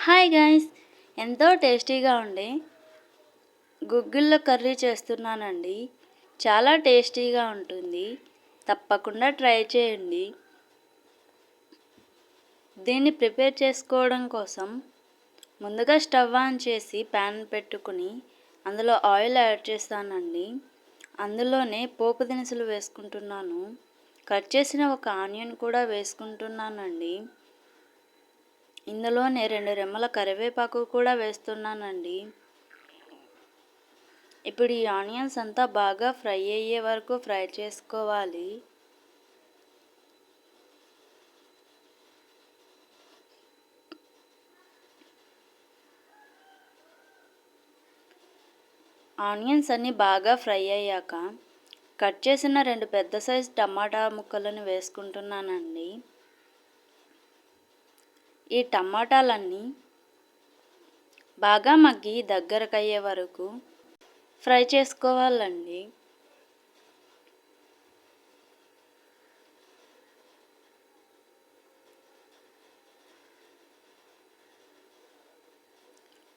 Hi guys, ఎంతో టేస్టీగా ఉండే గుగ్గిళ్ళ కర్రీ చేస్తున్నానండి. చాలా టేస్టీగా ఉంటుంది. తప్పకుండా ట్రై చేయండి. దీన్ని ప్రిపేర్ చేసుకోవడం కోసం ముందుగా స్టవ్ ఆన్ చేసి ప్యాన్ పెట్టుకుని అందులో ఆయిల్ యాడ్ చేస్తానండి. అందులోనే పోపు దినుసులు వేసుకుంటున్నాను. కట్ చేసిన ఒక ఆనియన్ కూడా వేసుకుంటున్నానండి. ఇందులోనే 2 రెమ్మల కరివేపాకు కూడా వేస్తున్నానండి. ఇప్పుడు ఈ ఆనియన్స్ అంతా బాగా ఫ్రై అయ్యే వరకు ఫ్రై చేసుకోవాలి. ఆనియన్స్ అన్నీ బాగా ఫ్రై అయ్యాక కట్ చేసిన 2 పెద్ద సైజు టమాటా ముక్కలను వేసుకుంటున్నానండి. ఈ టమాటాలన్నీ బాగా మగ్గి దగ్గరకయ్యే వరకు ఫ్రై చేసుకోవాలండి.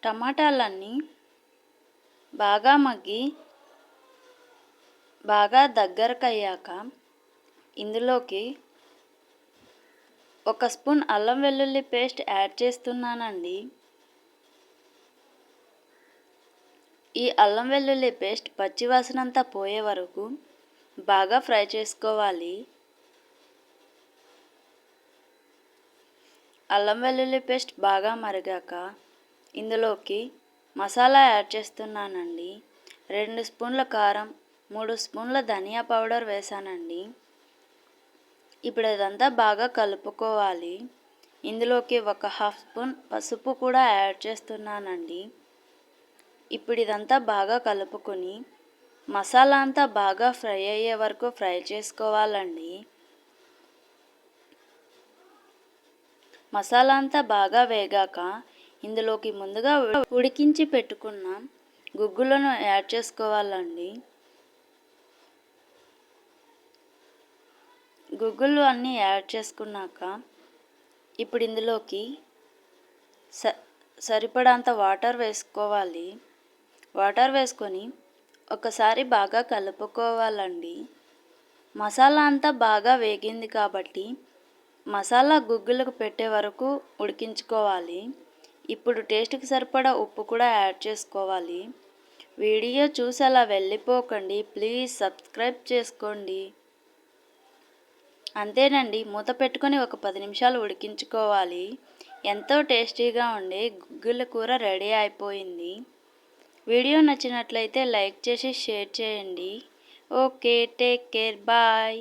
టమాటాలన్నీ బాగా మగ్గి బాగా దగ్గరకయ్యాక ఇందులోకి 1 స్పూన్ అల్లం వెల్లుల్లి పేస్ట్ యాడ్ చేస్తున్నానండి. ఈ అల్లం వెల్లుల్లి పేస్ట్ పచ్చివాసనంతా పోయే వరకు బాగా ఫ్రై చేసుకోవాలి. అల్లం వెల్లుల్లి పేస్ట్ బాగా మరిగాక ఇందులోకి మసాలా యాడ్ చేస్తున్నానండి. 2 స్పూన్ల కారం, 3 స్పూన్ల ధనియా పౌడర్ వేసానండి. ఇప్పుడు ఇదంతా బాగా కలుపుకోవాలి. ఇందులోకి 1/2 స్పూన్ పసుపు కూడా యాడ్ చేస్తున్నానండి. ఇప్పుడు ఇదంతా బాగా కలుపుకొని మసాలా అంతా బాగా ఫ్రై అయ్యే వరకు ఫ్రై చేసుకోవాలండి. మసాలా అంతా బాగా వేగాక ఇందులోకి ముందుగా ఉడికించి పెట్టుకున్న గుగ్గులను యాడ్ చేసుకోవాలండి. గుగ్గులు అన్నీ యాడ్ చేసుకున్నాక ఇప్పుడు ఇందులోకి సరిపడంత వాటర్ వేసుకోవాలి. వాటర్ వేసుకొని ఒకసారి బాగా కలుపుకోవాలండి. మసాలా అంతా బాగా వేగింది కాబట్టి మసాలా గుగ్గులకు పెట్టే వరకు ఉడికించుకోవాలి. ఇప్పుడు టేస్ట్కి సరిపడా ఉప్పు కూడా యాడ్ చేసుకోవాలి. వీడియో చూసి అలా వెళ్ళిపోకండి, ప్లీజ్ సబ్స్క్రైబ్ చేసుకోండి. అంతేనండి, మూత పెట్టుకొని ఒక 10 నిమిషాలు ఉడికించుకోవాలి. ఎంతో టేస్టీగా ఉండే గుగ్గిళ్ళ కూర రెడీ అయిపోయింది. వీడియో నచ్చినట్లయితే లైక్ చేసి షేర్ చేయండి. Okay, take care, bye.